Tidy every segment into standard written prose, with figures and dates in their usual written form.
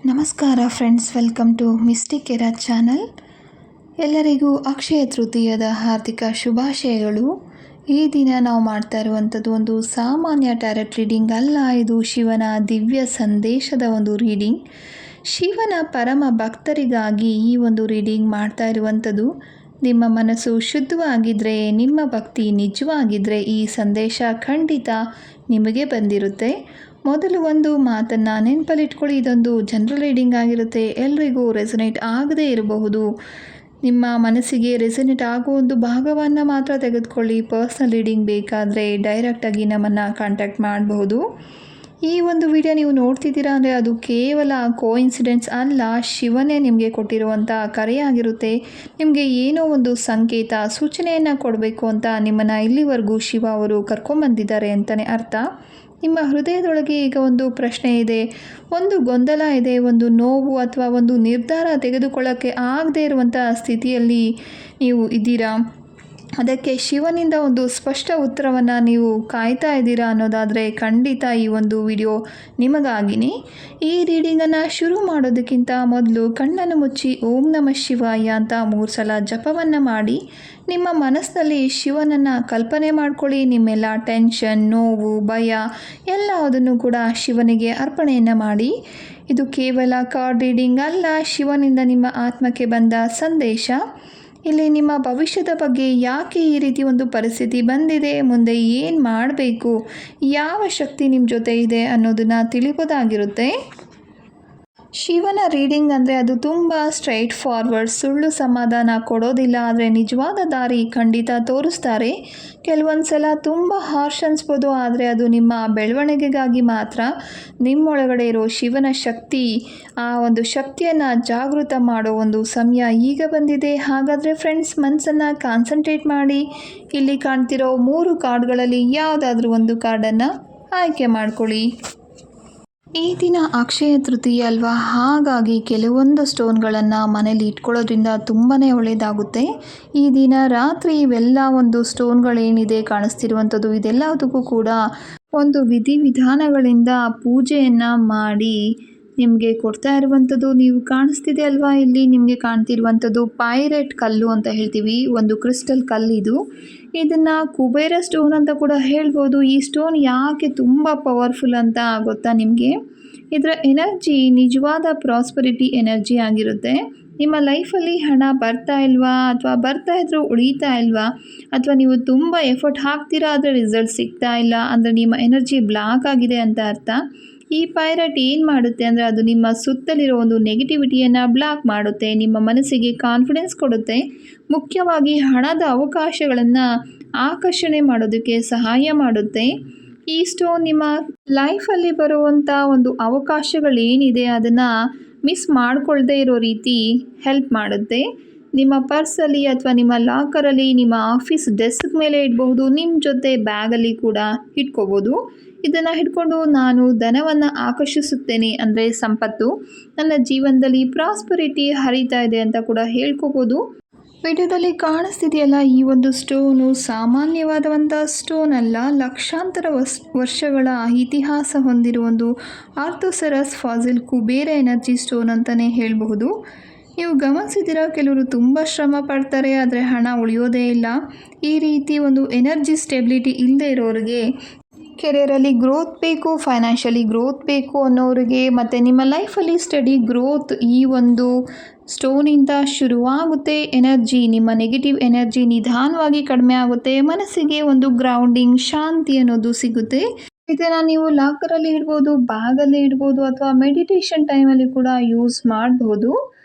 ನಮಸ್ಕಾರ friends, welcome to mystic era channel. ಎಲ್ಲರಿಗೂ ಅಕ್ಷಯ ತೃತೀಯದ ಹಾರ್ದಿಕ ಶುಭಾಶಯಗಳು. ಈ ದಿನ ನಾವು ಮಾಡ್ತಾ ಇರುವಂಥದ್ದು ಒಂದು ಸಾಮಾನ್ಯ ಟ್ಯಾರೆಟ್ ರೀಡಿಂಗ್ ಅಲ್ಲ, ಇದು ಶಿವನ ದಿವ್ಯ ಸಂದೇಶದ ಒಂದು ರೀಡಿಂಗ್. ಶಿವನ ಪರಮ ಭಕ್ತರಿಗಾಗಿ ಈ ಒಂದು ರೀಡಿಂಗ್ ಮಾಡ್ತಾ ಇರುವಂಥದ್ದು. ನಿಮ್ಮ ಮನಸ್ಸು ಶುದ್ಧವಾಗಿದ್ದರೆ, ನಿಮ್ಮ ಭಕ್ತಿ ನಿಜವಾಗಿದ್ದರೆ ಈ ಸಂದೇಶ ಖಂಡಿತ ನಿಮಗೆ ಬಂದಿರುತ್ತೆ. ಮೊದಲು ಒಂದು ಮಾತನ್ನು ನೆನಪಲ್ಲಿಟ್ಕೊಳ್ಳಿ, ಇದೊಂದು ಜನರಲ್ ರೀಡಿಂಗ್ ಆಗಿರುತ್ತೆ. ಎಲ್ರಿಗೂ ರೆಸನೇಟ್ ಆಗದೇ ಇರಬಹುದು. ನಿಮ್ಮ ಮನಸ್ಸಿಗೆ ರೆಸನೇಟ್ ಆಗೋ ಒಂದು ಭಾಗವನ್ನು ಮಾತ್ರ ತೆಗೆದುಕೊಳ್ಳಿ. ಪರ್ಸ್ನಲ್ ರೀಡಿಂಗ್ ಬೇಕಾದರೆ ಡೈರೆಕ್ಟಾಗಿ ನಮ್ಮನ್ನು ಕಾಂಟ್ಯಾಕ್ಟ್ ಮಾಡಬಹುದು. ಈ ಒಂದು ವಿಡಿಯೋ ನೀವು ನೋಡ್ತಿದ್ದೀರಾ ಅಂದರೆ ಅದು ಕೇವಲ ಕೋಇನ್ಸಿಡೆನ್ಸ್ ಅಲ್ಲ, ಶಿವನೇ ನಿಮಗೆ ಕೊಟ್ಟಿರುವಂಥ ಕರೆಯಾಗಿರುತ್ತೆ. ನಿಮಗೆ ಏನೋ ಒಂದು ಸಂಕೇತ, ಸೂಚನೆಯನ್ನು ಕೊಡಬೇಕು ಅಂತ ನಿಮ್ಮನ್ನು ಇಲ್ಲಿವರೆಗೂ ಶಿವ ಅವರು ಕರ್ಕೊಂಬಂದಿದ್ದಾರೆ ಅಂತಲೇ ಅರ್ಥ. ನಿಮ್ಮ ಹೃದಯದೊಳಗೆ ಈಗ ಒಂದು ಪ್ರಶ್ನೆ ಇದೆ, ಒಂದು ಗೊಂದಲ ಇದೆ, ಒಂದು ನೋವು ಅಥವಾ ಒಂದು ನಿರ್ಧಾರ ತೆಗೆದುಕೊಳ್ಳೋಕ್ಕೆ ಆಗದೇ ಇರುವಂಥ ಸ್ಥಿತಿಯಲ್ಲಿ ನೀವು ಇದ್ದೀರಾ. ಅದಕ್ಕೆ ಶಿವನಿಂದ ಒಂದು ಸ್ಪಷ್ಟ ಉತ್ತರವನ್ನು ನೀವು ಕಾಯ್ತಾ ಇದ್ದೀರಾ ಅನ್ನೋದಾದರೆ ಖಂಡಿತ ಈ ಒಂದು ವಿಡಿಯೋ ನಿಮಗಾಗಿನೇ. ಈ ರೀಡಿಂಗನ್ನು ಶುರು ಮಾಡೋದಕ್ಕಿಂತ ಮೊದಲು ಕಣ್ಣನ್ನು ಮುಚ್ಚಿ ಓಂ ನಮಃ ಶಿವಾಯ ಅಂತ 3 ಸಲ ಜಪವನ್ನು ಮಾಡಿ ನಿಮ್ಮ ಮನಸ್ಸಿನಲ್ಲಿ ಶಿವನನ್ನು ಕಲ್ಪನೆ ಮಾಡ್ಕೊಳ್ಳಿ. ನಿಮ್ಮೆಲ್ಲ ಟೆನ್ಷನ್, ನೋವು, ಭಯ ಎಲ್ಲದನ್ನು ಕೂಡ ಶಿವನಿಗೆ ಅರ್ಪಣೆಯನ್ನು ಮಾಡಿ. ಇದು ಕೇವಲ ಕಾರ್ಡ್ ರೀಡಿಂಗ್ ಅಲ್ಲ, ಶಿವನಿಂದ ನಿಮ್ಮ ಆತ್ಮಕ್ಕೆ ಬಂದ ಸಂದೇಶ. ಇಲ್ಲಿ ನಿಮ್ಮ ಭವಿಷ್ಯದ ಬಗ್ಗೆ, ಯಾಕೆ ಈ ರೀತಿ ಒಂದು ಪರಿಸ್ಥಿತಿ ಬಂದಿದೆ, ಮುಂದೆ ಏನು ಮಾಡಬೇಕು, ಯಾವ ಶಕ್ತಿ ನಿಮ್ಮ ಜೊತೆ ಇದೆ ಅನ್ನೋದನ್ನು ತಿಳಿಬೋದಾಗಿರುತ್ತೆ. ಶಿವನ ರೀಡಿಂಗ್ ಅಂದರೆ ಅದು ತುಂಬ ಸ್ಟ್ರೈಟ್ ಫಾರ್ವರ್ಡ್, ಸುಳ್ಳು ಸಮಾಧಾನ ಕೊಡೋದಿಲ್ಲ, ಆದರೆ ನಿಜವಾದ ದಾರಿ ಖಂಡಿತ ತೋರಿಸ್ತಾರೆ. ಕೆಲವೊಂದು ಸಲ ತುಂಬ ಹಾರ್ಷ್ ಅನಿಸ್ಬೋದು, ಆದರೆ ಅದು ನಿಮ್ಮ ಬೆಳವಣಿಗೆಗಾಗಿ ಮಾತ್ರ. ನಿಮ್ಮೊಳಗಡೆ ಇರೋ ಶಿವನ ಶಕ್ತಿ, ಆ ಒಂದು ಶಕ್ತಿಯನ್ನು ಜಾಗೃತ ಮಾಡೋ ಒಂದು ಸಮಯ ಈಗ ಬಂದಿದೆ. ಹಾಗಾದರೆ ಫ್ರೆಂಡ್ಸ್, ಮನಸ್ಸನ್ನು ಕಾನ್ಸಂಟ್ರೇಟ್ ಮಾಡಿ. ಇಲ್ಲಿ ಕಾಣ್ತಿರೋ 3 ಕಾರ್ಡ್ಗಳಲ್ಲಿ ಯಾವುದಾದ್ರೂ ಒಂದು ಕಾರ್ಡನ್ನು ಆಯ್ಕೆ ಮಾಡ್ಕೊಳ್ಳಿ. ಈ ದಿನ ಅಕ್ಷಯ ತೃತೀಯ ಅಲ್ವಾ, ಹಾಗಾಗಿ ಕೆಲವೊಂದು ಸ್ಟೋನ್ಗಳನ್ನು ಮನೇಲಿ ಇಟ್ಕೊಳ್ಳೋದ್ರಿಂದ ತುಂಬಾ ಒಳ್ಳೆಯದಾಗುತ್ತೆ. ಈ ದಿನ ರಾತ್ರಿ ಇವೆಲ್ಲ ಒಂದು ಸ್ಟೋನ್ಗಳೇನಿದೆ ಕಾಣಿಸ್ತಿರುವಂಥದ್ದು, ಇದೆಲ್ಲದಕ್ಕೂ ಕೂಡ ಒಂದು ವಿಧಿವಿಧಾನಗಳಿಂದ ಪೂಜೆಯನ್ನು ಮಾಡಿ ನಿಮಗೆ ಕೊಡ್ತಾ ಇರುವಂಥದ್ದು. ನೀವು ಕಾಣಿಸ್ತಿದೆ ಅಲ್ವಾ, ಇಲ್ಲಿ ನಿಮಗೆ ಕಾಣ್ತಿರುವಂಥದ್ದು ಪೈರೇಟ್ ಕಲ್ಲು ಅಂತ ಹೇಳ್ತೀವಿ, ಒಂದು ಕ್ರಿಸ್ಟಲ್ ಕಲ್ಲಿದು. ಇದನ್ನು ಕುಬೇರ ಸ್ಟೋನ್ ಅಂತ ಕೂಡ ಹೇಳ್ಬೋದು. ಈ ಸ್ಟೋನ್ ಯಾಕೆ ತುಂಬ ಪವರ್ಫುಲ್ ಅಂತ ಗೊತ್ತಾ ನಿಮಗೆ? ಇದರ ಎನರ್ಜಿ ನಿಜವಾದ ಪ್ರಾಸ್ಪರಿಟಿ ಎನರ್ಜಿ ಆಗಿರುತ್ತೆ. ನಿಮ್ಮ ಲೈಫಲ್ಲಿ ಹಣ ಬರ್ತಾ ಇಲ್ವಾ, ಅಥವಾ ಬರ್ತಾ ಇದ್ರೂ ಉಳಿತಾ ಇಲ್ವಾ, ಅಥವಾ ನೀವು ತುಂಬ ಎಫರ್ಟ್ ಹಾಕ್ತೀರಾ ಆದರೆ ರಿಸಲ್ಟ್ ಸಿಗ್ತಾ ಇಲ್ಲ ಅಂದರೆ ನಿಮ್ಮ ಎನರ್ಜಿ ಬ್ಲಾಕ್ ಆಗಿದೆ ಅಂತ ಅರ್ಥ. ಈ ಪೈರೇಟ್ ಏನು ಮಾಡುತ್ತೆ ಅಂದರೆ ಅದು ನಿಮ್ಮ ಸುತ್ತಲಿರೋ ಒಂದು ನೆಗೆಟಿವಿಟಿಯನ್ನು ಬ್ಲಾಕ್ ಮಾಡುತ್ತೆ, ನಿಮ್ಮ ಮನಸ್ಸಿಗೆ ಕಾನ್ಫಿಡೆನ್ಸ್ ಕೊಡುತ್ತೆ, ಮುಖ್ಯವಾಗಿ ಹಣದ ಅವಕಾಶಗಳನ್ನು ಆಕರ್ಷಣೆ ಮಾಡೋದಕ್ಕೆ ಸಹಾಯ ಮಾಡುತ್ತೆ. ಈ ಸ್ಟೋನ್ ನಿಮ್ಮ ಲೈಫಲ್ಲಿ ಬರುವಂಥ ಒಂದು ಅವಕಾಶಗಳೇನಿದೆ ಅದನ್ನು ಮಿಸ್ ಮಾಡ್ಕೊಳ್ಳದೆ ಇರೋ ರೀತಿ ಹೆಲ್ಪ್ ಮಾಡುತ್ತೆ. ನಿಮ್ಮ ಪರ್ಸಲ್ಲಿ ಅಥವಾ ನಿಮ್ಮ ಲಾಕರಲ್ಲಿ, ನಿಮ್ಮ ಆಫೀಸ್ ಡೆಸ್ಕ್ ಮೇಲೆ ಇಡಬಹುದು, ನಿಮ್ಮ ಜೊತೆ ಬ್ಯಾಗಲ್ಲಿ ಕೂಡ ಇಟ್ಕೋಬೋದು. ಇದನ್ನು ಹಿಡ್ಕೊಂಡು ನಾನು ಧನವನ್ನು ಆಕರ್ಷಿಸುತ್ತೇನೆ ಅಂದರೆ ಸಂಪತ್ತು, ನನ್ನ ಜೀವನದಲ್ಲಿ ಪ್ರಾಸ್ಪರಿಟಿ ಹರಿತಾ ಇದೆ ಅಂತ ಕೂಡ ಹೇಳ್ಕೋಬೋದು. ವಿಡಿಯೋದಲ್ಲಿ ಕಾಣಿಸ್ತಿದೆಯಲ್ಲ, ಈ ಒಂದು ಸ್ಟೋನು ಸಾಮಾನ್ಯವಾದಂಥ ಸ್ಟೋನ್ ಅಲ್ಲ, ಲಕ್ಷಾಂತರ ವರ್ಷಗಳ ಇತಿಹಾಸ ಹೊಂದಿರುವ ಒಂದು ಆರ್ಥೋಸರಸ್ ಫಾಸಿಲ್ ಕುಬೇರ ಎನರ್ಜಿ ಸ್ಟೋನ್ ಅಂತಲೇ ಹೇಳಬಹುದು. ನೀವು ಗಮನಿಸಿದ್ದೀರಾ, ಕೆಲವರು ತುಂಬ ಶ್ರಮ ಪಡ್ತಾರೆ ಆದರೆ ಹಣ ಉಳಿಯೋದೇ ಇಲ್ಲ. ಈ ರೀತಿ ಒಂದು ಎನರ್ಜಿ ಸ್ಟೆಬಿಲಿಟಿ ಇಲ್ಲದೆ ಇರೋರಿಗೆ, ಕೆರಿಯರಲ್ಲಿ ಗ್ರೋತ್ ಬೇಕು, ಫೈನಾನ್ಷಿಯಲಿ ಗ್ರೋತ್ ಬೇಕು ಅನ್ನೋರಿಗೆ, ಮತ್ತು ನಿಮ್ಮ ಲೈಫಲ್ಲಿ ಸ್ಟಡಿ ಗ್ರೋತ್ ಈ ಒಂದು ಸ್ಟೋನಿಂದ ಶುರುವಾಗುತ್ತೆ. ಎನರ್ಜಿ, ನಿಮ್ಮ ನೆಗೆಟಿವ್ ಎನರ್ಜಿ ನಿಧಾನವಾಗಿ ಕಡಿಮೆ ಆಗುತ್ತೆ, ಮನಸ್ಸಿಗೆ ಒಂದು ಗ್ರೌಂಡಿಂಗ್, ಶಾಂತಿ ಅನ್ನೋದು ಸಿಗುತ್ತೆ. ಇದನ್ನು ನೀವು ಲಾಕರಲ್ಲಿ ಇಡ್ಬೋದು, ಬ್ಯಾಗಲ್ಲಿ ಇಡ್ಬೋದು, ಅಥವಾ ಮೆಡಿಟೇಷನ್ ಟೈಮಲ್ಲಿ ಕೂಡ ಯೂಸ್ ಮಾಡ್ಬೋದು.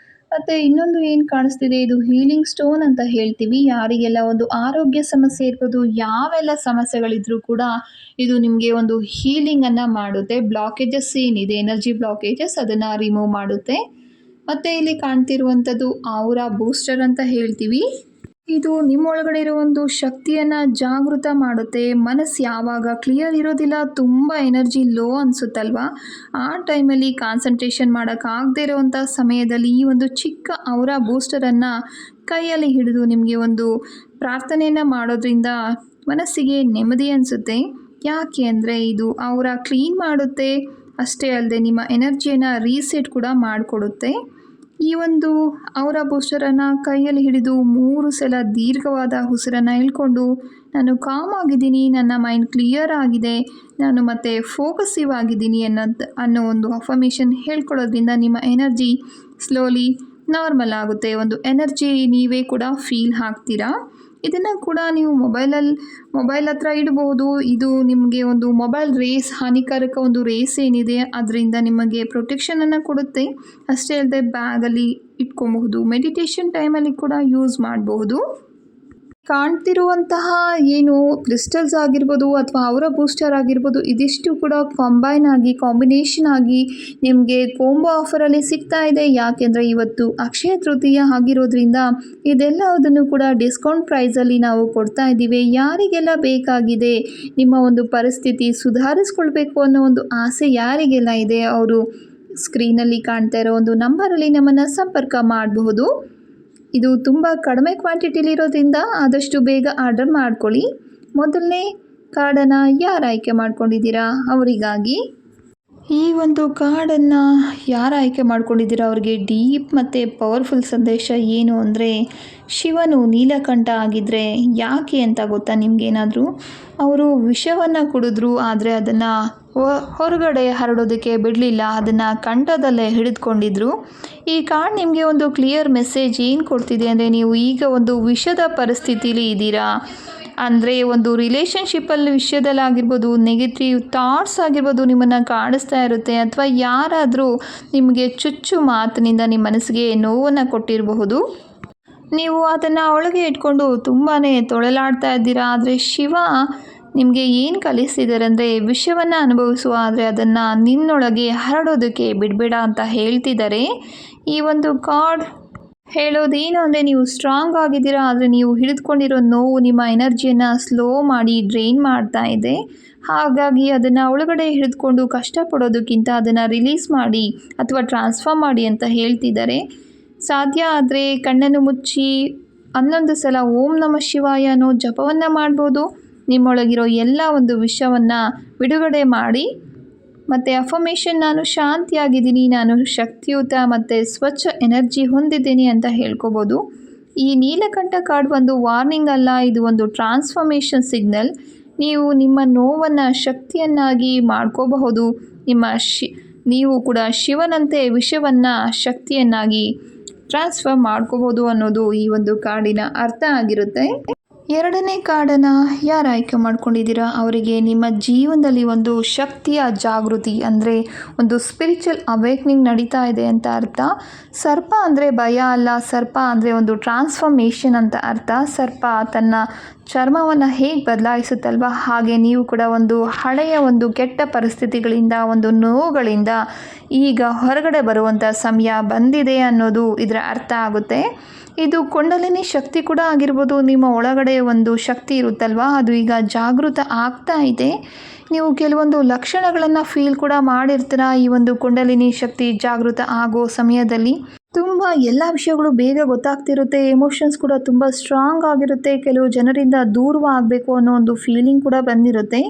ಮತ್ತು ಇನ್ನೊಂದು ಏನು ಕಾಣಿಸ್ತಿದೆ, ಇದು ಹೀಲಿಂಗ್ ಸ್ಟೋನ್ ಅಂತ ಹೇಳ್ತೀವಿ. ಯಾರಿಗೆಲ್ಲ ಒಂದು ಆರೋಗ್ಯ ಸಮಸ್ಯೆ ಇರ್ಬೋದು, ಯಾವೆಲ್ಲ ಸಮಸ್ಯೆಗಳಿದ್ರೂ ಕೂಡ ಇದು ನಿಮಗೆ ಒಂದು ಹೀಲಿಂಗನ್ನು ಮಾಡುತ್ತೆ. ಬ್ಲಾಕೇಜಸ್ ಏನಿದೆ, ಎನರ್ಜಿ ಬ್ಲಾಕೇಜಸ್, ಅದನ್ನು ರಿಮೂವ್ ಮಾಡುತ್ತೆ. ಮತ್ತು ಇಲ್ಲಿ ಕಾಣ್ತಿರುವಂಥದ್ದು ಔರಾ ಬೂಸ್ಟರ್ ಅಂತ ಹೇಳ್ತೀವಿ. ಇದು ನಿಮ್ಮೊಳಗಡೆ ಇರೋ ಒಂದು ಶಕ್ತಿಯನ್ನು ಜಾಗೃತ ಮಾಡುತ್ತೆ. ಮನಸ್ಸು ಯಾವಾಗ ಕ್ಲಿಯರ್ ಇರೋದಿಲ್ಲ, ತುಂಬ ಎನರ್ಜಿ ಲೋ ಅನಿಸುತ್ತಲ್ವ, ಆ ಟೈಮಲ್ಲಿ ಕಾನ್ಸಂಟ್ರೇಷನ್ ಮಾಡೋಕ್ಕಾಗದೇ ಇರೋವಂಥ ಸಮಯದಲ್ಲಿ ಈ ಒಂದು ಚಿಕ್ಕ ಔರಾ ಬೂಸ್ಟರನ್ನು ಕೈಯಲ್ಲಿ ಹಿಡಿದು ನಿಮಗೆ ಒಂದು ಪ್ರಾರ್ಥನೆಯನ್ನು ಮಾಡೋದ್ರಿಂದ ಮನಸ್ಸಿಗೆ ನೆಮ್ಮದಿ ಅನಿಸುತ್ತೆ. ಯಾಕೆ ಅಂದರೆ ಇದು ಔರಾ ಕ್ಲೀನ್ ಮಾಡುತ್ತೆ, ಅಷ್ಟೇ ಅಲ್ಲದೆ ನಿಮ್ಮ ಎನರ್ಜಿಯನ್ನು ರೀಸೆಟ್ ಕೂಡ ಮಾಡಿಕೊಡುತ್ತೆ. ಈ ಒಂದು ಅವರ ಬೂಸ್ಟರನ್ನು ಕೈಯಲ್ಲಿ ಹಿಡಿದು 3 ಸಲ ದೀರ್ಘವಾದ ಉಸಿರನ್ನು ಎಳ್ಕೊಂಡು ನಾನು ಕಾಮ್ ಆಗಿದ್ದೀನಿ, ನನ್ನ ಮೈಂಡ್ ಕ್ಲಿಯರ್ ಆಗಿದೆ, ನಾನು ಮತ್ತೆ ಫೋಕಸಿವ್ ಆಗಿದ್ದೀನಿ ಅನ್ನೋ ಒಂದು ಅಫರ್ಮೇಷನ್ ಹೇಳ್ಕೊಳ್ಳೋದ್ರಿಂದ ನಿಮ್ಮ ಎನರ್ಜಿ ಸ್ಲೋಲಿ ನಾರ್ಮಲ್ ಆಗುತ್ತೆ. ಒಂದು ಎನರ್ಜಿ ನೀವೇ ಕೂಡ ಫೀಲ್ ಆಗ್ತೀರಾ. ಇದನ್ನು ಕೂಡ ನೀವು ಮೊಬೈಲ್ ಹತ್ರ ಇಡಬಹುದು. ಇದು ನಿಮಗೆ ಒಂದು ಮೊಬೈಲ್ ರೇಸ್, ಹಾನಿಕಾರಕ ಒಂದು ರೇಸ್ ಏನಿದೆ ಅದರಿಂದ ನಿಮಗೆ ಪ್ರೊಟೆಕ್ಷನನ್ನು ಕೊಡುತ್ತೆ. ಅಷ್ಟೇ ಅಲ್ಲದೆ ಬ್ಯಾಗಲ್ಲಿ ಇಟ್ಕೊಬಹುದು, ಮೆಡಿಟೇಷನ್ ಟೈಮಲ್ಲಿ ಕೂಡ ಯೂಸ್ ಮಾಡಬಹುದು. ಕಾಣ್ತಿರುವಂತಹ ಏನು ಕ್ರಿಸ್ಟಲ್ಸ್ ಆಗಿರ್ಬೋದು ಅಥವಾ ಅವರ ಬೂಸ್ಟರ್ ಆಗಿರ್ಬೋದು, ಇದಿಷ್ಟು ಕೂಡ ಕಾಂಬಿನೇಷನ್ ಆಗಿ ನಿಮಗೆ ಕೋಂಬೋ ಆಫರಲ್ಲಿ ಸಿಗ್ತಾ ಇದೆ. ಯಾಕೆಂದರೆ ಇವತ್ತು ಅಕ್ಷಯ ತೃತೀಯ ಆಗಿರೋದ್ರಿಂದ ಇದೆಲ್ಲದನ್ನು ಕೂಡ ಡಿಸ್ಕೌಂಟ್ ಪ್ರೈಸಲ್ಲಿ ನಾವು ಕೊಡ್ತಾ ಇದ್ದೀವಿ. ಯಾರಿಗೆಲ್ಲ ಬೇಕಾಗಿದೆ, ನಿಮ್ಮ ಒಂದು ಪರಿಸ್ಥಿತಿ ಸುಧಾರಿಸ್ಕೊಳ್ಬೇಕು ಅನ್ನೋ ಒಂದು ಆಸೆ ಯಾರಿಗೆಲ್ಲ ಇದೆ, ಅವರು ಸ್ಕ್ರೀನಲ್ಲಿ ಕಾಣ್ತಾ ಇರೋ ಒಂದು ನಂಬರಲ್ಲಿ ನಮ್ಮನ್ನು ಸಂಪರ್ಕ ಮಾಡಬಹುದು. ಇದು ತುಂಬ ಕಡಿಮೆ ಕ್ವಾಂಟಿಟಿಲಿರೋದ್ರಿಂದ ಆದಷ್ಟು ಬೇಗ ಆರ್ಡರ್ ಮಾಡ್ಕೊಳ್ಳಿ. ಮೊದಲನೇ ಕಾರ್ಡನ್ನು ಯಾರು ಆಯ್ಕೆ ಮಾಡ್ಕೊಂಡಿದ್ದೀರಾ ಅವರಿಗಾಗಿ. ಈ ಒಂದು ಕಾರ್ಡನ್ನು ಯಾರು ಆಯ್ಕೆ ಮಾಡ್ಕೊಂಡಿದ್ದೀರಾ ಅವರಿಗೆ ಡೀಪ್ ಮತ್ತು ಪವರ್ಫುಲ್ ಸಂದೇಶ ಏನು ಅಂದರೆ, ಶಿವನು ನೀಲಕಂಠ ಆಗಿದ್ದರೆ ಯಾಕೆ ಅಂತ ಗೊತ್ತಾ ನಿಮಗೇನಾದರೂ? ಅವರು ವಿಷವನ್ನು ಕುಡಿದ್ರು, ಆದರೆ ಅದನ್ನು ಹೊರಗಡೆ ಹರಡೋದಕ್ಕೆ ಬಿಡಲಿಲ್ಲ, ಅದನ್ನು ಕಂಠದಲ್ಲೇ ಹಿಡಿದುಕೊಂಡಿದ್ರು. ಈ ಕಾರ್ಡ್ ನಿಮಗೆ ಒಂದು ಕ್ಲಿಯರ್ ಮೆಸೇಜ್ ಏನು ಕೊಡ್ತಿದೆ ಅಂದರೆ, ನೀವು ಈಗ ಒಂದು ವಿಷದ ಪರಿಸ್ಥಿತಿಲಿ ಇದ್ದೀರಾ. ಅಂದರೆ ಒಂದು ರಿಲೇಷನ್ಶಿಪ್ಪಲ್ಲಿ ವಿಷಯದಲ್ಲಾಗಿರ್ಬೋದು, ನೆಗೆಟಿವ್ ಥಾಟ್ಸ್ ಆಗಿರ್ಬೋದು ನಿಮ್ಮನ್ನು ಕಾಡಿಸ್ತಾ ಇರುತ್ತೆ, ಅಥವಾ ಯಾರಾದರೂ ನಿಮಗೆ ಚುಚ್ಚು ಮಾತಿನಿಂದ ನಿಮ್ಮ ಮನಸ್ಸಿಗೆ ನೋವನ್ನು ಕೊಟ್ಟಿರಬಹುದು. ನೀವು ಅದನ್ನು ಒಳಗೆ ಇಟ್ಕೊಂಡು ತುಂಬಾ ತೊಳಲಾಡ್ತಾ ಇದ್ದೀರಾ. ಆದರೆ ಶಿವ ನಿಮಗೆ ಏನು ಕಲಿಸ್ತಿದ್ದಾರೆ ಅಂದರೆ, ವಿಷಯವನ್ನು ಅನುಭವಿಸು, ಆದರೆ ಅದನ್ನು ನಿನ್ನೊಳಗೆ ಹರಡೋದಕ್ಕೆ ಬಿಡಬೇಡ ಅಂತ ಹೇಳ್ತಿದ್ದಾರೆ. ಈ ಒಂದು ಕಾರ್ಡ್ ಹೇಳೋದೇನು ಅಂದರೆ, ನೀವು ಸ್ಟ್ರಾಂಗ್ ಆಗಿದ್ದೀರಾ, ಆದರೆ ನೀವು ಹಿಡಿದುಕೊಂಡಿರೋ ನೋವು ನಿಮ್ಮ ಎನರ್ಜಿಯನ್ನು ಸ್ಲೋ ಮಾಡಿ ಡ್ರೈನ್ ಮಾಡ್ತಾ ಇದೆ. ಹಾಗಾಗಿ ಅದನ್ನು ಒಳಗಡೆ ಹಿಡಿದುಕೊಂಡು ಕಷ್ಟಪಡೋದಕ್ಕಿಂತ ಅದನ್ನು ರಿಲೀಸ್ ಮಾಡಿ ಅಥವಾ ಟ್ರಾನ್ಸ್ಫರ್ ಮಾಡಿ ಅಂತ ಹೇಳ್ತಿದ್ದಾರೆ. ಸಾಧ್ಯ ಆದರೆ ಕಣ್ಣನ್ನು ಮುಚ್ಚಿ 11 ಸಲ ಓಂ ನಮಃ ಶಿವಾಯ ಅನ್ನೋ ಜಪವನ್ನು ಮಾಡ್ಬೋದು. ನಿಮ್ಮೊಳಗಿರೋ ಎಲ್ಲ ಒಂದು ವಿಷಯವನ್ನು ಬಿಡುಗಡೆ ಮಾಡಿ. ಮತ್ತು ಅಫರ್ಮೇಷನ್, ನಾನು ಶಾಂತಿಯಾಗಿದ್ದೀನಿ, ನಾನು ಶಕ್ತಿಯುತ ಮತ್ತು ಸ್ವಚ್ಛ ಎನರ್ಜಿ ಹೊಂದಿದ್ದೀನಿ ಅಂತ ಹೇಳ್ಕೊಬೋದು. ಈ ನೀಲಕಂಠ ಕಾರ್ಡ್ ಒಂದು ವಾರ್ನಿಂಗ್ ಅಲ್ಲ, ಇದು ಒಂದು ಟ್ರಾನ್ಸ್ಫಾರ್ಮೇಷನ್ ಸಿಗ್ನಲ್. ನೀವು ನಿಮ್ಮ ನೋವನ್ನು ಶಕ್ತಿಯನ್ನಾಗಿ ಮಾಡ್ಕೋಬಹುದು. ನೀವು ಕೂಡ ಶಿವನಂತೆ ವಿಷಯವನ್ನು ಶಕ್ತಿಯನ್ನಾಗಿ ಟ್ರಾನ್ಸ್ಫರ್ ಮಾಡ್ಕೋಬೋದು ಅನ್ನೋದು ಈ ಒಂದು ಕಾರ್ಡಿನ ಅರ್ಥ ಆಗಿರುತ್ತೆ. ಎರಡನೇ ಕಾರ್ಡನ್ನು ಯಾರು ಆಯ್ಕೆ ಮಾಡ್ಕೊಂಡಿದ್ದೀರಾ ಅವರಿಗೆ ನಿಮ್ಮ ಜೀವನದಲ್ಲಿ ಒಂದು ಶಕ್ತಿಯ ಜಾಗೃತಿ, ಅಂದರೆ ಒಂದು ಸ್ಪಿರಿಚುವಲ್ ಅವೇಕ್ನಿಂಗ್ ನಡೀತಾ ಇದೆ ಅಂತ ಅರ್ಥ. ಸರ್ಪ ಅಂದರೆ ಭಯ ಅಲ್ಲ, ಸರ್ಪ ಅಂದರೆ ಒಂದು ಟ್ರಾನ್ಸ್ಫಾರ್ಮೇಷನ್ ಅಂತ ಅರ್ಥ. ಸರ್ಪ ತನ್ನ ಚರ್ಮವನ್ನು ಹೇಗೆ ಬದಲಾಯಿಸುತ್ತಲ್ವ, ಹಾಗೆ ನೀವು ಕೂಡ ಒಂದು ಹಳೆಯ ಒಂದು ಕೆಟ್ಟ ಪರಿಸ್ಥಿತಿಗಳಿಂದ, ಒಂದು ನೋವುಗಳಿಂದ ಈಗ ಹೊರಗಡೆ ಬರುವಂಥ ಸಮಯ ಬಂದಿದೆ ಅನ್ನೋದು ಇದರ ಅರ್ಥ ಆಗುತ್ತೆ. ಇದು ಕುಂಡಲಿನಿ ಶಕ್ತಿ ಕೂಡ ಆಗಿರ್ಬೋದು. ನಿಮ್ಮ ಒಳಗಡೆ ಒಂದು ಶಕ್ತಿ ಇರುತ್ತಲ್ವ, ಅದು ಈಗ ಜಾಗೃತ ಆಗ್ತಾ ಇದೆ. ನೀವು ಕೆಲವೊಂದು ಲಕ್ಷಣಗಳನ್ನು ಫೀಲ್ ಕೂಡ ಮಾಡಿರ್ತೀರ. ಈ ಒಂದು ಕುಂಡಲಿನಿ ಶಕ್ತಿ ಜಾಗೃತ ಆಗೋ ಸಮಯದಲ್ಲಿ ತುಂಬ ಎಲ್ಲ ವಿಷಯಗಳು ಬೇಗ ಗೊತ್ತಾಗ್ತಿರುತ್ತೆ. ಎಮೋಷನ್ಸ್ ಕೂಡ ತುಂಬ ಸ್ಟ್ರಾಂಗ್ ಆಗಿರುತ್ತೆ. ಕೆಲವು ಜನರಿಂದ ದೂರವಾಗಬೇಕು ಅನ್ನೋ ಒಂದು ಫೀಲಿಂಗ್ ಕೂಡ ಬಂದಿರುತ್ತೆ.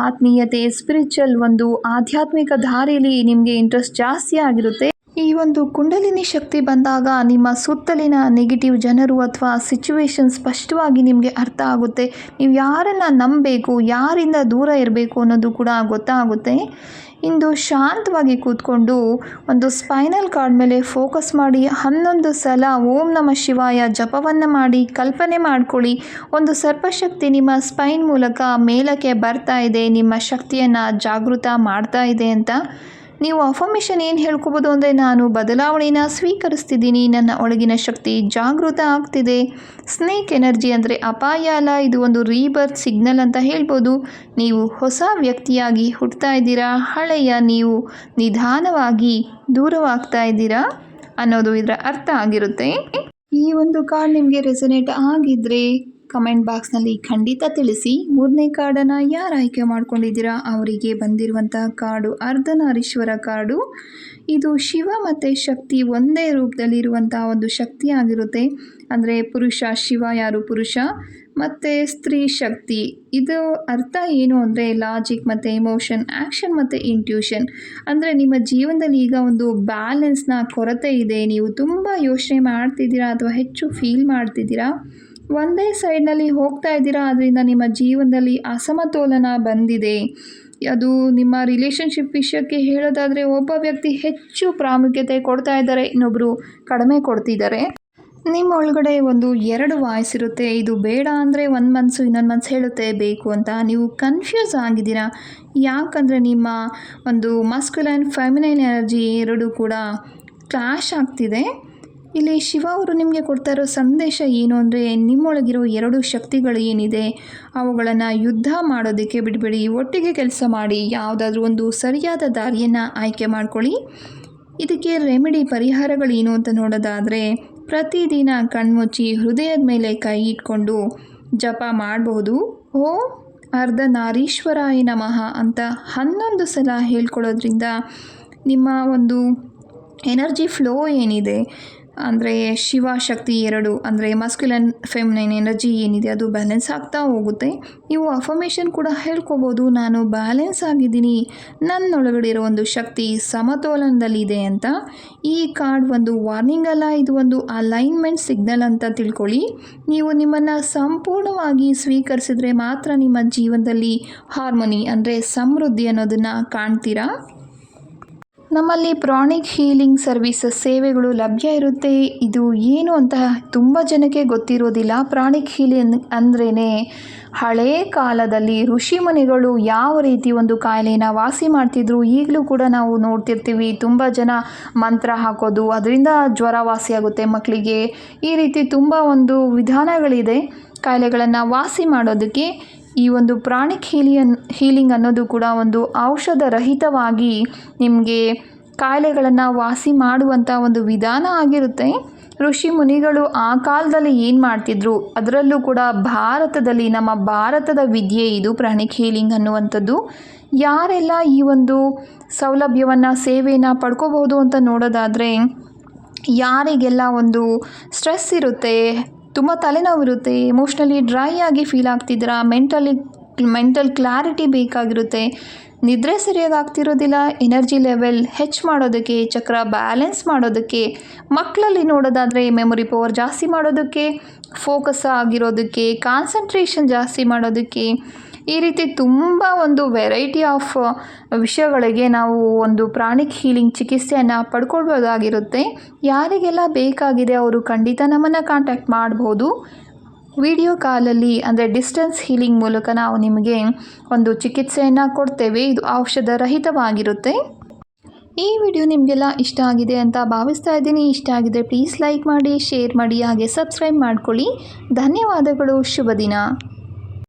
ಆತ್ಮೀಯತೆ, ಸ್ಪಿರಿಚುವಲ್ ಒಂದು ಆಧ್ಯಾತ್ಮಿಕ ದಾರಿಯಲ್ಲಿ ನಿಮಗೆ ಇಂಟ್ರೆಸ್ಟ್ ಜಾಸ್ತಿ ಆಗಿರುತ್ತೆ. ಈ ಒಂದು ಕುಂಡಲಿನಿ ಶಕ್ತಿ ಬಂದಾಗ ನಿಮ್ಮ ಸುತ್ತಲಿನ ನೆಗೆಟಿವ್ ಜನರು ಅಥವಾ ಸಿಚುವೇಶನ್ ಸ್ಪಷ್ಟವಾಗಿ ನಿಮಗೆ ಅರ್ಥ ಆಗುತ್ತೆ. ನೀವು ಯಾರನ್ನು ನಂಬಬೇಕು, ಯಾರಿಂದ ದೂರ ಇರಬೇಕು ಅನ್ನೋದು ಕೂಡ ಗೊತ್ತಾಗುತ್ತೆ. ಇಂದು ಶಾಂತವಾಗಿ ಕೂತ್ಕೊಂಡು ಒಂದು ಸ್ಪೈನಲ್ ಕಾರ್ಡ್ ಮೇಲೆ ಫೋಕಸ್ ಮಾಡಿ 11 ಸಲ ಓಂ ನಮಃ ಶಿವಾಯ ಜಪವನ್ನು ಮಾಡಿ ಕಲ್ಪನೆ ಮಾಡ್ಕೊಳ್ಳಿ. ಒಂದು ಸರ್ಪಶಕ್ತಿ ನಿಮ್ಮ ಸ್ಪೈನ್ ಮೂಲಕ ಮೇಲಕ್ಕೆ ಬರ್ತಾ ಇದೆ, ನಿಮ್ಮ ಶಕ್ತಿಯನ್ನು ಜಾಗೃತ ಮಾಡ್ತಾ ಇದೆ ಅಂತ. ನೀವು ಅಫರ್ಮೇಷನ್ ಏನು ಹೇಳ್ಕೊಬೋದು ಅಂದರೆ, ನಾನು ಬದಲಾವಣೆಯನ್ನು ಸ್ವೀಕರಿಸ್ತಿದ್ದೀನಿ, ನನ್ನ ಒಳಗಿನ ಶಕ್ತಿ ಜಾಗೃತ ಆಗ್ತಿದೆ. ಸ್ನೇಕ್ ಎನರ್ಜಿ ಅಂದರೆ ಅಪಾಯ ಅಲ್ಲ, ಇದು ಒಂದು ರೀಬರ್ತ್ ಸಿಗ್ನಲ್ ಅಂತ ಹೇಳ್ಬೋದು. ನೀವು ಹೊಸ ವ್ಯಕ್ತಿಯಾಗಿ ಹುಟ್ಟುತ್ತಾ ಇದ್ದೀರಾ, ಹಳೆಯ ನೀವು ನಿಧಾನವಾಗಿ ದೂರವಾಗ್ತಾ ಇದ್ದೀರಾ ಅನ್ನೋದು ಇದರ ಅರ್ಥ ಆಗಿರುತ್ತೆ. ಈ ಒಂದು ಕಾರ್ಡ್ ನಿಮಗೆ ರೆಸನೇಟ್ ಆಗಿದ್ದರೆ ಕಮೆಂಟ್ ಬಾಕ್ಸ್ನಲ್ಲಿ ಖಂಡಿತ ತಿಳಿಸಿ. ಮೂರನೇ ಕಾರ್ಡನ್ನು ಯಾರು ಆಯ್ಕೆ ಮಾಡ್ಕೊಂಡಿದ್ದೀರಾ ಅವರಿಗೆ ಬಂದಿರುವಂಥ ಕಾರ್ಡು ಅರ್ಧನಾರೀಶ್ವರ ಕಾರ್ಡು. ಇದು ಶಿವ ಮತ್ತು ಶಕ್ತಿ ಒಂದೇ ರೂಪದಲ್ಲಿರುವಂಥ ಒಂದು ಶಕ್ತಿ ಆಗಿರುತ್ತೆ. ಅಂದರೆ ಪುರುಷ ಶಿವ ಯಾರು ಪುರುಷ ಮತ್ತು ಸ್ತ್ರೀ ಶಕ್ತಿ. ಇದು ಅರ್ಥ ಏನು ಅಂದರೆ ಲಾಜಿಕ್ ಮತ್ತು ಎಮೋಷನ್, ಆ್ಯಕ್ಷನ್ ಮತ್ತು ಇಂಟ್ಯೂಷನ್. ಅಂದರೆ ನಿಮ್ಮ ಜೀವನದಲ್ಲಿ ಈಗ ಒಂದು ಬ್ಯಾಲೆನ್ಸ್ನ ಕೊರತೆ ಇದೆ, ನೀವು ತುಂಬ ಯೋಚನೆ ಮಾಡ್ತಿದ್ದೀರಾ ಅಥವಾ ಹೆಚ್ಚು ಫೀಲ್ ಮಾಡ್ತಿದ್ದೀರಾ, ಒಂದೇ ಸೈಡ್ನಲ್ಲಿ ಹೋಗ್ತಾ ಇದ್ದೀರಾ, ಅದರಿಂದ ನಿಮ್ಮ ಜೀವನದಲ್ಲಿ ಅಸಮತೋಲನ ಬಂದಿದೆ. ಅದು ನಿಮ್ಮ ರಿಲೇಷನ್ಶಿಪ್ ವಿಷಯಕ್ಕೆ ಹೇಳೋದಾದರೆ ಒಬ್ಬ ವ್ಯಕ್ತಿ ಹೆಚ್ಚು ಪ್ರಾಮುಖ್ಯತೆ ಕೊಡ್ತಾ ಇದ್ದಾರೆ, ಇನ್ನೊಬ್ಬರು ಕಡಿಮೆ ಕೊಡ್ತಿದ್ದಾರೆ. ನಿಮ್ಮ ಒಳಗಡೆ ಒಂದು ಎರಡು ವಾಯ್ಸ್ ಇರುತ್ತೆ, ಇದು ಬೇಡ ಅಂದರೆ ಒಂದು ಮನಸ್ಸು ಇನ್ನೊಂದು ಮನಸ್ಸು ಹೇಳುತ್ತೆ ಬೇಕು ಅಂತ. ನೀವು ಕನ್ಫ್ಯೂಸ್ ಆಗಿದ್ದೀರಾ, ಯಾಕಂದರೆ ನಿಮ್ಮ ಒಂದು ಮಸ್ಕ್ಯುಲೈನ್ ಫೆಮಿನೈನ್ ಎನರ್ಜಿ ಎರಡೂ ಕೂಡ ಕ್ಲಾಶ್ ಆಗ್ತಿದೆ. ಇಲ್ಲಿ ಶಿವ ಅವರು ನಿಮಗೆ ಕೊಡ್ತಾ ಇರೋ ಸಂದೇಶ ಏನು ಅಂದರೆ ನಿಮ್ಮೊಳಗಿರೋ ಎರಡು ಶಕ್ತಿಗಳು ಏನಿದೆ ಅವುಗಳನ್ನು ಯುದ್ಧ ಮಾಡೋದಕ್ಕೆ ಬಿಡಬೇಡಿ, ಒಟ್ಟಿಗೆ ಕೆಲಸ ಮಾಡಿ, ಯಾವುದಾದ್ರೂ ಒಂದು ಸರಿಯಾದ ದಾರಿಯನ್ನು ಆಯ್ಕೆ ಮಾಡ್ಕೊಳ್ಳಿ. ಇದಕ್ಕೆ ರೆಮಿಡಿ ಪರಿಹಾರಗಳೇನು ಅಂತ ನೋಡೋದಾದರೆ ಪ್ರತಿದಿನ ಕಣ್ಮುಚ್ಚಿ ಹೃದಯದ ಮೇಲೆ ಕೈ ಇಟ್ಕೊಂಡು ಜಪ ಮಾಡಬಹುದು. ಓಂ ಅರ್ಧನಾರೀಶ್ವರಾಯ ನಮಃ ಅಂತ 11 ಸಲ ಹೇಳ್ಕೊಳ್ಳೋದ್ರಿಂದ ನಿಮ್ಮ ಒಂದು ಎನರ್ಜಿ ಫ್ಲೋ ಏನಿದೆ ಅಂದರೆ ಶಿವ ಶಕ್ತಿ ಎರಡು ಅಂದರೆ ಮಸ್ಕ್ಯುಲನ್ ಫೆಮಿನೈನ್ ಎನರ್ಜಿ ಏನಿದೆ ಅದು ಬ್ಯಾಲೆನ್ಸ್ ಆಗ್ತಾ ಹೋಗುತ್ತೆ. ನೀವು ಅಫರ್ಮೇಷನ್ ಕೂಡ ಹೇಳ್ಕೊಬೋದು, ನಾನು ಬ್ಯಾಲೆನ್ಸ್ ಆಗಿದ್ದೀನಿ, ನನ್ನೊಳಗಡೆ ಇರೋ ಒಂದು ಶಕ್ತಿ ಸಮತೋಲನದಲ್ಲಿದೆ ಅಂತ. ಈ ಕಾರ್ಡ್ ಒಂದು ವಾರ್ನಿಂಗ್ ಅಲ್ಲ, ಇದು ಒಂದು ಅಲೈನ್ಮೆಂಟ್ ಸಿಗ್ನಲ್ ಅಂತ ತಿಳ್ಕೊಳ್ಳಿ. ನೀವು ನಿಮ್ಮನ್ನು ಸಂಪೂರ್ಣವಾಗಿ ಸ್ವೀಕರಿಸಿದ್ರೆ ಮಾತ್ರ ನಿಮ್ಮ ಜೀವನದಲ್ಲಿ ಹಾರ್ಮೋನಿ ಅಂದರೆ ಸಮೃದ್ಧಿ ಅನ್ನೋದನ್ನು ಕಾಣ್ತೀರಾ. ನಮ್ಮಲ್ಲಿ ಪ್ರಾಣಿಕ್ ಹೀಲಿಂಗ್ ಸರ್ವಿಸಸ್ ಸೇವೆಗಳು ಲಭ್ಯ ಇರುತ್ತೆ. ಇದು ಏನು ಅಂತ ತುಂಬ ಜನಕ್ಕೆ ಗೊತ್ತಿರೋದಿಲ್ಲ. ಪ್ರಾಣಿಕ್ ಹೀಲಿಂಗ್ ಅಂದ್ರೇ ಹಳೇ ಕಾಲದಲ್ಲಿ ಋಷಿಮುನಿಗಳು ಯಾವ ರೀತಿ ಒಂದು ಕಾಯಿಲೆನ ವಾಸಿ ಮಾಡ್ತಿದ್ರು, ಈಗಲೂ ಕೂಡ ನಾವು ನೋಡ್ತಿರ್ತೀವಿ. ತುಂಬ ಜನ ಮಂತ್ರ ಹಾಕೋದು, ಅದರಿಂದ ಜ್ವರ ವಾಸಿಯಾಗುತ್ತೆ ಮಕ್ಕಳಿಗೆ. ಈ ರೀತಿ ತುಂಬ ಒಂದು ವಿಧಾನಗಳಿದೆ ಕಾಯಿಲೆಗಳನ್ನು ವಾಸಿ ಮಾಡೋದಕ್ಕೆ. ಈ ಒಂದು ಪ್ರಾಣಿಕ್ ಹೀಲಿಂಗ್ ಅನ್ನೋದು ಕೂಡ ಒಂದು ಔಷಧ ರಹಿತವಾಗಿ ನಿಮಗೆ ಕಾಯಿಲೆಗಳನ್ನು ವಾಸಿ ಮಾಡುವಂಥ ಒಂದು ವಿಧಾನ ಆಗಿರುತ್ತೆ. ಋಷಿ ಮುನಿಗಳು ಆ ಕಾಲದಲ್ಲಿ ಏನು ಮಾಡ್ತಿದ್ರು, ಅದರಲ್ಲೂ ಕೂಡ ಭಾರತದಲ್ಲಿ ನಮ್ಮ ಭಾರತದ ವಿದ್ಯೆ ಇದು ಪ್ರಾಣಿಕ್ ಹೀಲಿಂಗ್ ಅನ್ನುವಂಥದ್ದು. ಯಾರೆಲ್ಲ ಈ ಒಂದು ಸೌಲಭ್ಯವನ್ನು ಸೇವೆಯನ್ನು ಪಡ್ಕೋಬಹುದು ಅಂತ ನೋಡೋದಾದರೆ ಯಾರಿಗೆಲ್ಲ ಒಂದು ಸ್ಟ್ರೆಸ್ ಇರುತ್ತೆ, ತುಂಬ ತಲೆನೋವಿರುತ್ತೆ, ಎಮೋಷ್ನಲಿ ಡ್ರೈ ಆಗಿ ಫೀಲ್ ಆಗ್ತಿದ್ದೀರಾ, ಮೆಂಟಲ್ ಕ್ಲಾರಿಟಿ ಬೇಕಾಗಿರುತ್ತೆ, ನಿದ್ರೆ ಸರಿಯಾಗಿ ಆಗ್ತಿರೋದಿಲ್ಲ, ಎನರ್ಜಿ ಲೆವೆಲ್ ಹೆಚ್ಚು ಮಾಡೋದಕ್ಕೆ, ಚಕ್ರ ಬ್ಯಾಲೆನ್ಸ್ ಮಾಡೋದಕ್ಕೆ, ಮಕ್ಕಳಲ್ಲಿ ನೋಡೋದಾದರೆ ಮೆಮೊರಿ ಪವರ್ ಜಾಸ್ತಿ ಮಾಡೋದಕ್ಕೆ, ಫೋಕಸ್ ಆಗಿರೋದಕ್ಕೆ, ಕಾನ್ಸಂಟ್ರೇಷನ್ ಜಾಸ್ತಿ ಮಾಡೋದಕ್ಕೆ, ಈ ರೀತಿ ತುಂಬ ಒಂದು ವೆರೈಟಿ ಆಫ್ ವಿಷಯಗಳಿಗೆ ನಾವು ಒಂದು ಪ್ರಾಣಿಕ್ ಹೀಲಿಂಗ್ ಚಿಕಿತ್ಸೆಯನ್ನು ಪಡ್ಕೊಳ್ಬೋದಾಗಿರುತ್ತೆ. ಯಾರಿಗೆಲ್ಲ ಬೇಕಾಗಿದೆ ಅವರು ಖಂಡಿತ ನಮ್ಮನ್ನು ಕಾಂಟ್ಯಾಕ್ಟ್ ಮಾಡ್ಬೋದು. ವಿಡಿಯೋ ಕಾಲಲ್ಲಿ ಅಂದರೆ ಡಿಸ್ಟೆನ್ಸ್ ಹೀಲಿಂಗ್ ಮೂಲಕ ನಾವು ನಿಮಗೆ ಒಂದು ಚಿಕಿತ್ಸೆಯನ್ನು ಕೊಡ್ತೇವೆ. ಇದು ಔಷಧ ರಹಿತವಾಗಿರುತ್ತೆ. ಈ ವಿಡಿಯೋ ನಿಮಗೆಲ್ಲ ಇಷ್ಟ ಆಗಿದೆ ಅಂತ ಭಾವಿಸ್ತಾ ಇದ್ದೀನಿ. ಇಷ್ಟ ಆಗಿದೆ ಪ್ಲೀಸ್ ಲೈಕ್ ಮಾಡಿ, ಶೇರ್ ಮಾಡಿ, ಹಾಗೆ ಸಬ್ಸ್ಕ್ರೈಬ್ ಮಾಡ್ಕೊಳ್ಳಿ. ಧನ್ಯವಾದಗಳು. ಶುಭ ದಿನ.